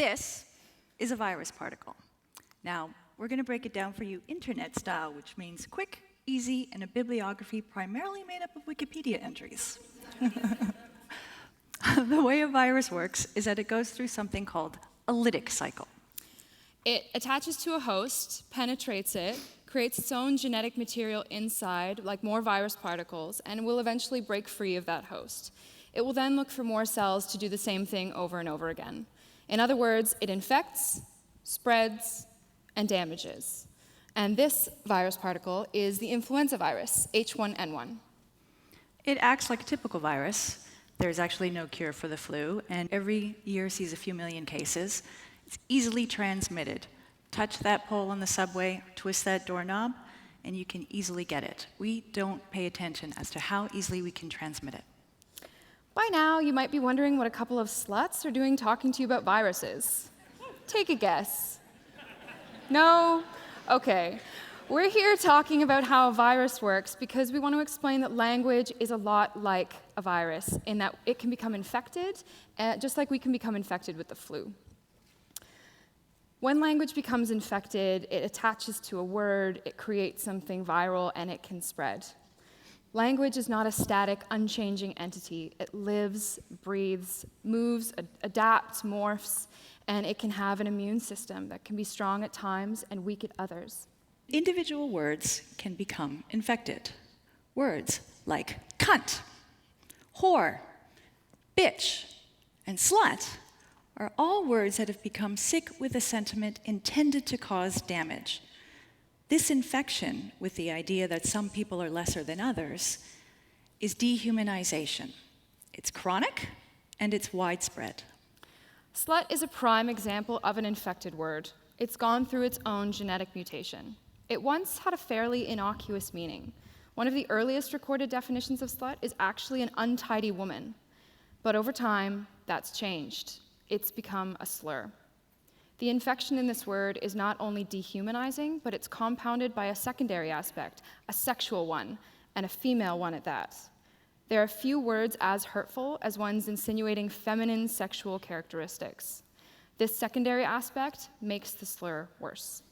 This is a virus particle. Now, we're going to break it down for you internet style, which means quick, easy, and a bibliography primarily made up of Wikipedia entries. The way a virus works is that it goes through something called a lytic cycle. It attaches to a host, penetrates it, creates its own genetic material inside, like more virus particles, and will eventually break free of that host. It will then look for more cells to do the same thing over and over again. In other words, it infects, spreads, and damages. And this virus particle is the influenza virus, H1N1. It acts like a typical virus. There's actually no cure for the flu, and every year sees a few million cases. It's easily transmitted. Touch that pole on the subway, twist that doorknob, and you can easily get it. We don't pay attention as to how easily we can transmit it. By now, you might be wondering what a couple of sluts are doing talking to you about viruses. Take a guess. No? Okay. We're here talking about how a virus works because we want to explain that language is a lot like a virus in that it can become infected, just like we can become infected with the flu. When language becomes infected, it attaches to a word, it creates something viral, and it can spread. Language is not a static, unchanging entity. It lives, breathes, moves, adapts, morphs, and it can have an immune system that can be strong at times and weak at others. Individual words can become infected. Words like cunt, whore, bitch, and slut are all words that have become sick with a sentiment intended to cause damage. This infection with the idea that some people are lesser than others is dehumanization. It's chronic and it's widespread. Slut is a prime example of an infected word. It's gone through its own genetic mutation. It once had a fairly innocuous meaning. One of the earliest recorded definitions of slut is actually an untidy woman. But over time, that's changed. It's become a slur. The infection in this word is not only dehumanizing, but it's compounded by a secondary aspect, a sexual one, and a female one at that. There are few words as hurtful as ones insinuating feminine sexual characteristics. This secondary aspect makes the slur worse.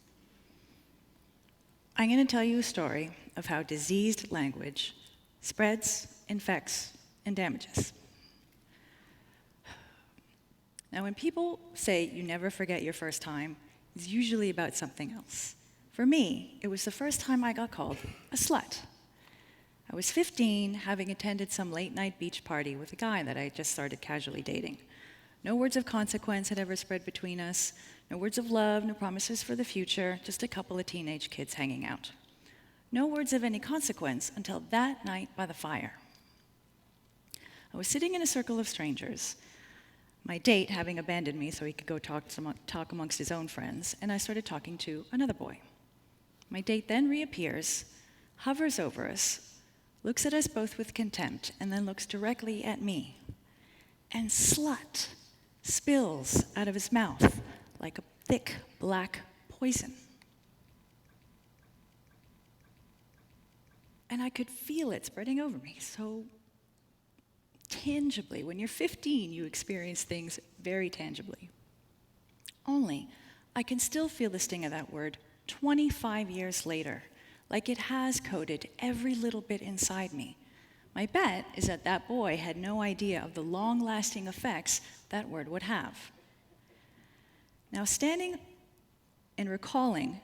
I'm going to tell you a story of how diseased language spreads, infects, and damages. Now, when people say you never forget your first time, it's usually about something else. For me, it was the first time I got called a slut. I was 15, having attended some late-night beach party with a guy that I just started casually dating. No words of consequence had ever spread between us. No words of love, no promises for the future, just a couple of teenage kids hanging out. No words of any consequence until that night by the fire. I was sitting in a circle of strangers, my date having abandoned me so he could go talk amongst his own friends, and I started talking to another boy. My date then reappears, hovers over us, looks at us both with contempt, and then looks directly at me. And slut spills out of his mouth like a thick black poison. And I could feel it spreading over me so tangibly. When you're 15, you experience things very tangibly. Only, I can still feel the sting of that word 25 years later, like it has coated every little bit inside me. My bet is that that boy had no idea of the long-lasting effects that word would have. Now, standing and recalling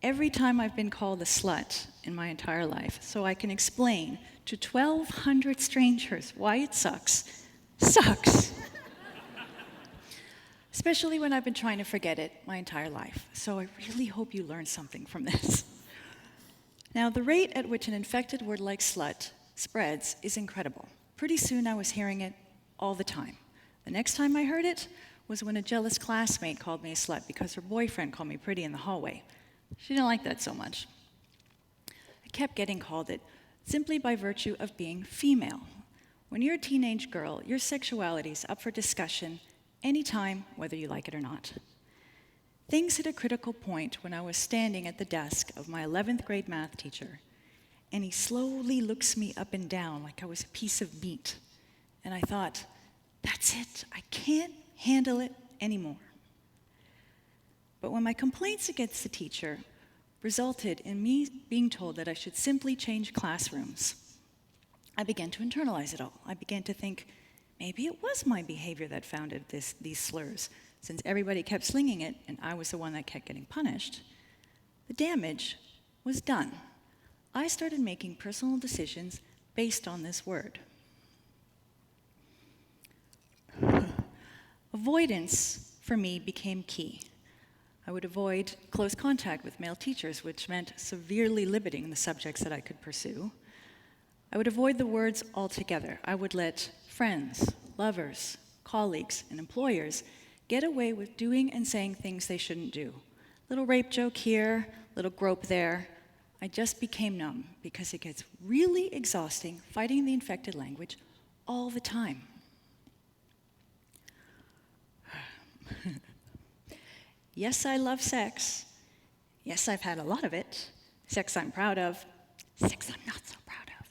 every time I've been called a slut in my entire life, so I can explain to 1,200 strangers why it sucks. Especially when I've been trying to forget it my entire life. So I really hope you learned something from this. Now, the rate at which an infected word like slut spreads is incredible. Pretty soon I was hearing it all the time. The next time I heard it was when a jealous classmate called me a slut because her boyfriend called me pretty in the hallway. She didn't like that so much. I kept getting called it simply by virtue of being female. When you're a teenage girl, your sexuality is up for discussion anytime, whether you like it or not. Things hit a critical point when I was standing at the desk of my 11th grade math teacher, and he slowly looks me up and down like I was a piece of meat. And I thought, that's it, I can't handle it anymore. But when my complaints against the teacher resulted in me being told that I should simply change classrooms, I began to internalize it all. I began to think, maybe it was my behavior that founded these slurs, since everybody kept slinging it and I was the one that kept getting punished. The damage was done. I started making personal decisions based on this word. Avoidance, for me, became key. I would avoid close contact with male teachers, which meant severely limiting the subjects that I could pursue. I would avoid the words altogether. I would let friends, lovers, colleagues, and employers get away with doing and saying things they shouldn't do. Little rape joke here, little grope there. I just became numb because it gets really exhausting fighting the infected language all the time. Yes, I love sex. Yes, I've had a lot of it. Sex I'm proud of. Sex I'm not so proud of.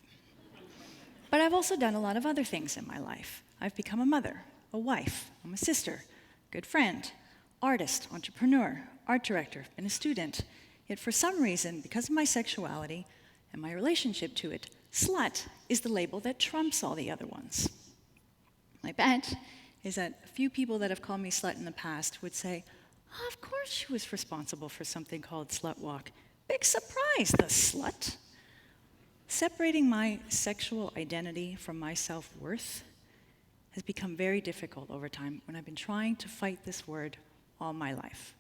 But I've also done a lot of other things in my life. I've become a mother, a wife, I'm a sister, good friend, artist, entrepreneur, art director, and a student. Yet for some reason, because of my sexuality and my relationship to it, slut is the label that trumps all the other ones. My bet is that a few people that have called me slut in the past would say, oh, of course she was responsible for something called SlutWalk. Big surprise, the slut. Separating my sexual identity from my self-worth has become very difficult over time when I've been trying to fight this word all my life.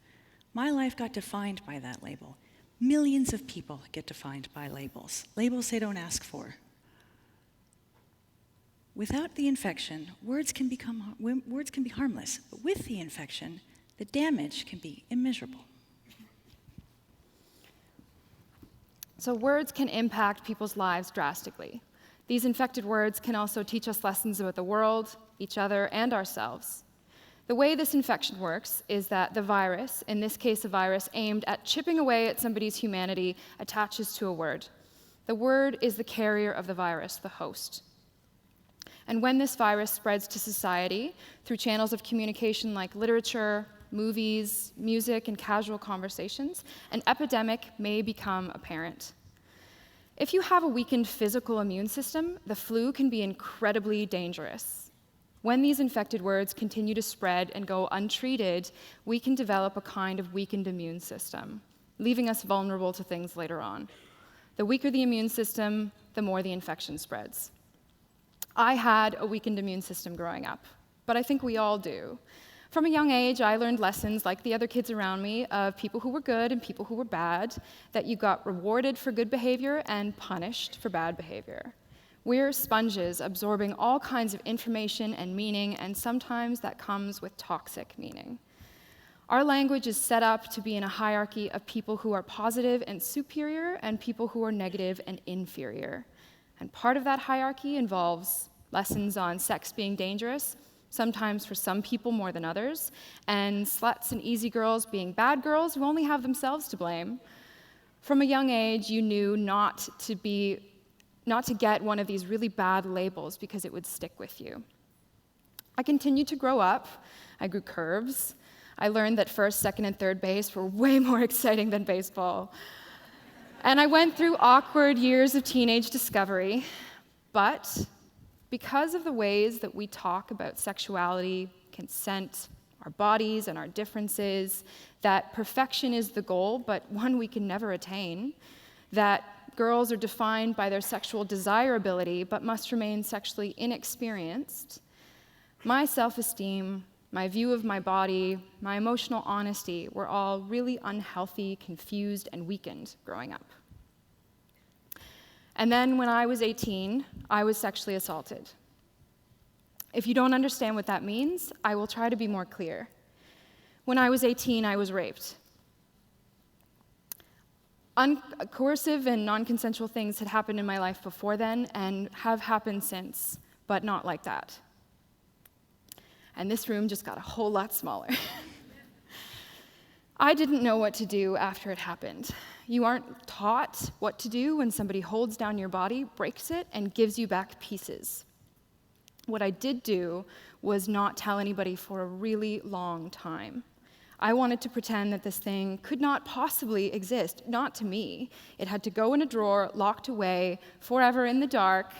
My life got defined by that label. Millions of people get defined by labels, labels they don't ask for. Without the infection, words can be harmless, but with the infection, the damage can be immeasurable. So words can impact people's lives drastically. These infected words can also teach us lessons about the world, each other, and ourselves. The way this infection works is that the virus, in this case a virus aimed at chipping away at somebody's humanity, attaches to a word. The word is the carrier of the virus, the host. And when this virus spreads to society through channels of communication like literature, movies, music, and casual conversations, an epidemic may become apparent. If you have a weakened physical immune system, the flu can be incredibly dangerous. When these infected words continue to spread and go untreated, we can develop a kind of weakened immune system, leaving us vulnerable to things later on. The weaker the immune system, the more the infection spreads. I had a weakened immune system growing up, but I think we all do. From a young age, I learned lessons, like the other kids around me, of people who were good and people who were bad, that you got rewarded for good behavior and punished for bad behavior. We're sponges absorbing all kinds of information and meaning, and sometimes that comes with toxic meaning. Our language is set up to be in a hierarchy of people who are positive and superior and people who are negative and inferior. And part of that hierarchy involves lessons on sex being dangerous, sometimes for some people more than others, and sluts and easy girls being bad girls who only have themselves to blame. From a young age, you knew not to get one of these really bad labels because it would stick with you. I continued to grow up. I grew curves. I learned that first, second, and third base were way more exciting than baseball. And I went through awkward years of teenage discovery, but because of the ways that we talk about sexuality, consent, our bodies, and our differences, that perfection is the goal, but one we can never attain, that girls are defined by their sexual desirability, but must remain sexually inexperienced, my self-esteem, my view of my body, my emotional honesty were all really unhealthy, confused, and weakened growing up. And then when I was 18, I was sexually assaulted. If you don't understand what that means, I will try to be more clear. When I was 18, I was raped. Coercive and non-consensual things had happened in my life before then and have happened since, but not like that. And this room just got a whole lot smaller. I didn't know what to do after it happened. You aren't taught what to do when somebody holds down your body, breaks it, and gives you back pieces. What I did do was not tell anybody for a really long time. I wanted to pretend that this thing could not possibly exist, not to me. It had to go in a drawer, locked away, forever in the dark,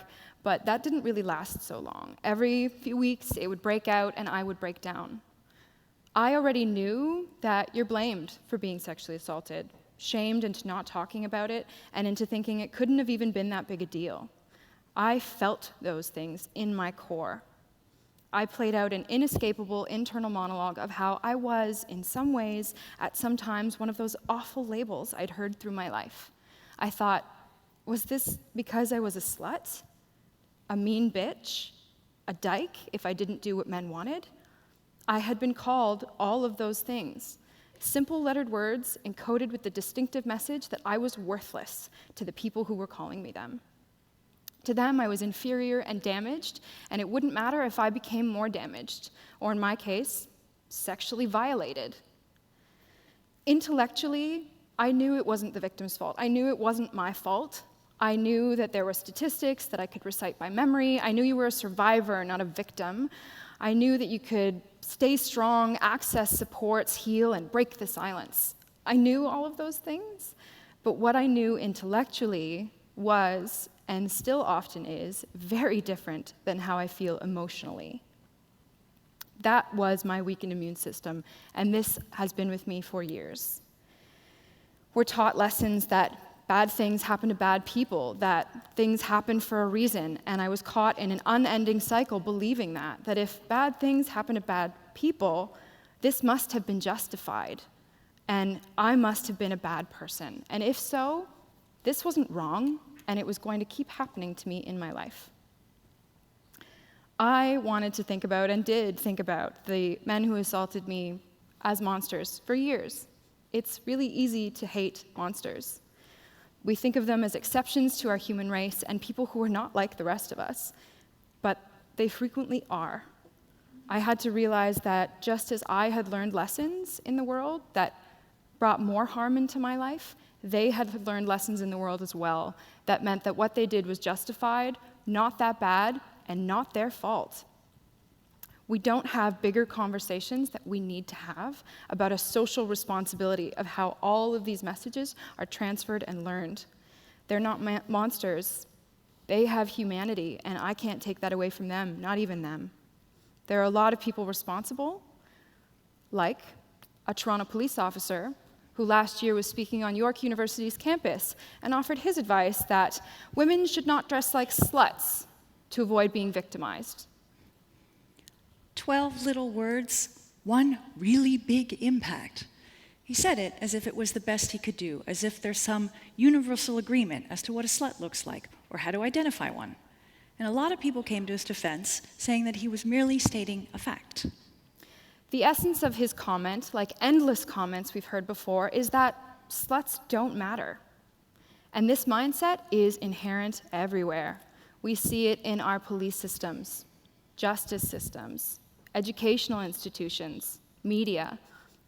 but that didn't really last so long. Every few weeks, it would break out and I would break down. I already knew that you're blamed for being sexually assaulted, shamed into not talking about it, and into thinking it couldn't have even been that big a deal. I felt those things in my core. I played out an inescapable internal monologue of how I was, in some ways, at some times, one of those awful labels I'd heard through my life. I thought, was this because I was a slut? A mean bitch? A dyke if I didn't do what men wanted? I had been called all of those things. Simple lettered words encoded with the distinctive message that I was worthless to the people who were calling me them. To them, I was inferior and damaged, and it wouldn't matter if I became more damaged, or in my case, sexually violated. Intellectually, I knew it wasn't the victim's fault. I knew it wasn't my fault. I knew that there were statistics that I could recite by memory. I knew you were a survivor, not a victim. I knew that you could stay strong, access supports, heal, and break the silence. I knew all of those things, but what I knew intellectually was, and still often is, very different than how I feel emotionally. That was my weakened immune system, and this has been with me for years. We're taught lessons that bad things happen to bad people, that things happen for a reason, and I was caught in an unending cycle believing that if bad things happen to bad people, this must have been justified, and I must have been a bad person. And if so, this wasn't wrong, and it was going to keep happening to me in my life. I wanted to think about, and did think about, the men who assaulted me as monsters for years. It's really easy to hate monsters. We think of them as exceptions to our human race and people who are not like the rest of us, but they frequently are. I had to realize that just as I had learned lessons in the world that brought more harm into my life, they had learned lessons in the world as well that meant that what they did was justified, not that bad, and not their fault. We don't have bigger conversations that we need to have about a social responsibility of how all of these messages are transferred and learned. They're not monsters. They have humanity, and I can't take that away from them, not even them. There are a lot of people responsible, like a Toronto police officer who last year was speaking on York University's campus and offered his advice that women should not dress like sluts to avoid being victimized. 12 little words, one really big impact. He said it as if it was the best he could do, as if there's some universal agreement as to what a slut looks like or how to identify one. And a lot of people came to his defense, saying that he was merely stating a fact. The essence of his comment, like endless comments we've heard before, is that sluts don't matter. And this mindset is inherent everywhere. We see it in our police systems, justice systems, educational institutions, media,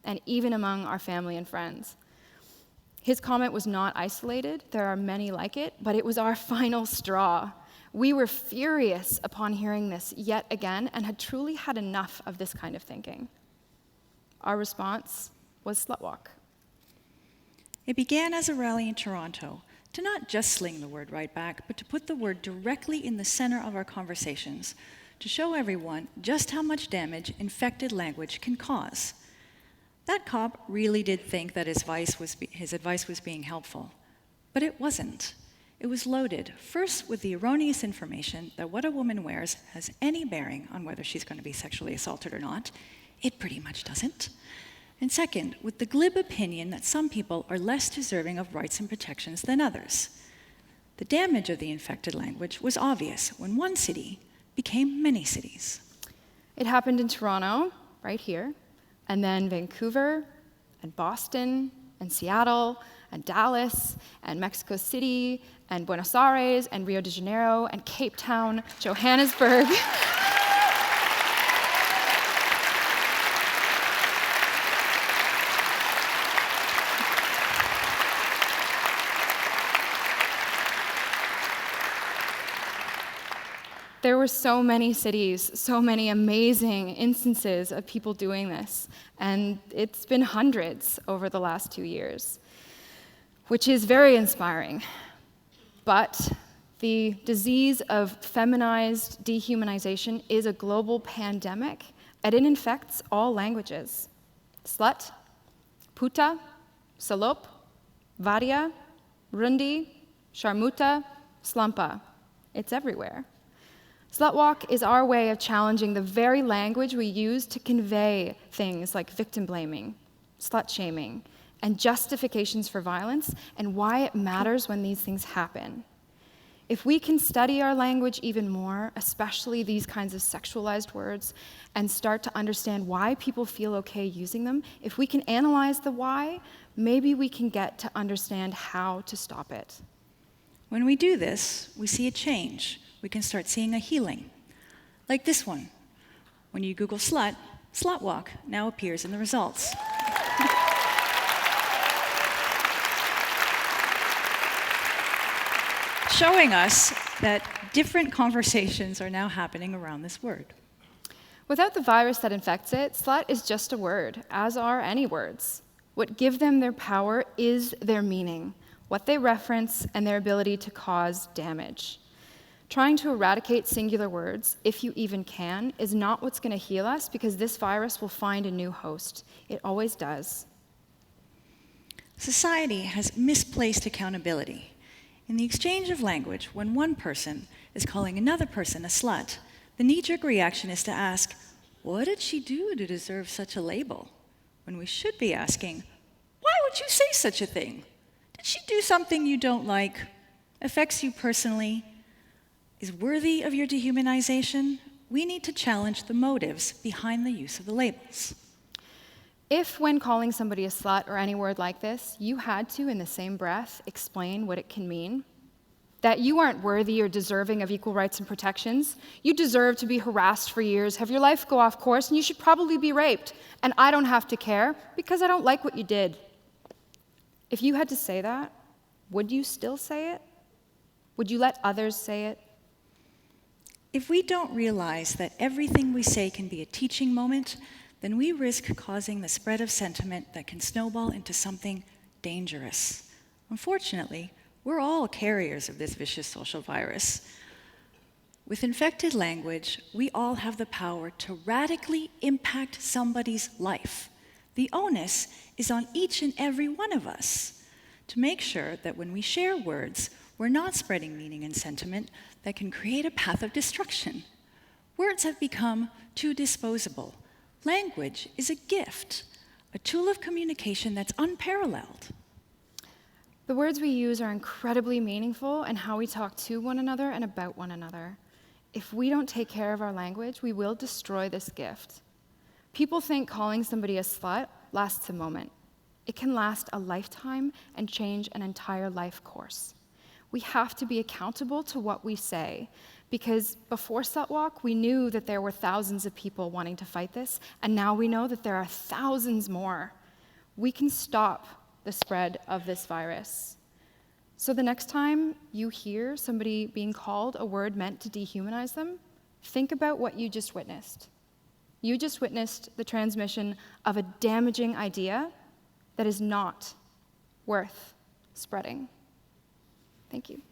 and even among our family and friends. His comment was not isolated. There are many like it, but it was our final straw. We were furious upon hearing this yet again and had truly had enough of this kind of thinking. Our response was SlutWalk. It began as a rally in Toronto to not just sling the word right back, but to put the word directly in the center of our conversations, to show everyone just how much damage infected language can cause. That cop really did think that his advice was being helpful, but it wasn't. It was loaded, first with the erroneous information that what a woman wears has any bearing on whether she's going to be sexually assaulted or not. It pretty much doesn't. And second, with the glib opinion that some people are less deserving of rights and protections than others. The damage of the infected language was obvious when one city became many cities. It happened in Toronto, right here, and then Vancouver, and Boston, and Seattle, and Dallas, and Mexico City, and Buenos Aires, and Rio de Janeiro, and Cape Town, Johannesburg. There were so many cities, so many amazing instances of people doing this, and it's been hundreds over the last 2 years, which is very inspiring. But the disease of feminized dehumanization is a global pandemic, and it infects all languages. Slut, puta, salop, varia, rundi, sharmuta, slumpa. It's everywhere. SlutWalk is our way of challenging the very language we use to convey things like victim blaming, slut-shaming, and justifications for violence, and why it matters when these things happen. If we can study our language even more, especially these kinds of sexualized words, and start to understand why people feel okay using them, if we can analyze the why, maybe we can get to understand how to stop it. When we do this, we see a change. We can start seeing a healing. Like this one. When you Google slut, SlutWalk now appears in the results. Showing us that different conversations are now happening around this word. Without the virus that infects it, slut is just a word, as are any words. What gives them their power is their meaning, what they reference, and their ability to cause damage. Trying to eradicate singular words, if you even can, is not what's going to heal us, because this virus will find a new host. It always does. Society has misplaced accountability. In the exchange of language, when one person is calling another person a slut, the knee-jerk reaction is to ask, what did she do to deserve such a label? When we should be asking, why would you say such a thing? Did she do something you don't like, affects you personally, is worthy of your dehumanization? We need to challenge the motives behind the use of the labels. If, when calling somebody a slut or any word like this, you had to, in the same breath, explain what it can mean, that you aren't worthy or deserving of equal rights and protections, you deserve to be harassed for years, have your life go off course, and you should probably be raped, and I don't have to care because I don't like what you did. If you had to say that, would you still say it? Would you let others say it? If we don't realize that everything we say can be a teaching moment, then we risk causing the spread of sentiment that can snowball into something dangerous. Unfortunately, we're all carriers of this vicious social virus. With infected language, we all have the power to radically impact somebody's life. The onus is on each and every one of us to make sure that when we share words, we're not spreading meaning and sentiment that can create a path of destruction. Words have become too disposable. Language is a gift, a tool of communication that's unparalleled. The words we use are incredibly meaningful in how we talk to one another and about one another. If we don't take care of our language, we will destroy this gift. People think calling somebody a slut lasts a moment. It can last a lifetime and change an entire life course. We have to be accountable to what we say, because before SlutWalk, we knew that there were thousands of people wanting to fight this, and now we know that there are thousands more. We can stop the spread of this virus. So the next time you hear somebody being called a word meant to dehumanize them, think about what you just witnessed. You just witnessed the transmission of a damaging idea that is not worth spreading. Thank you.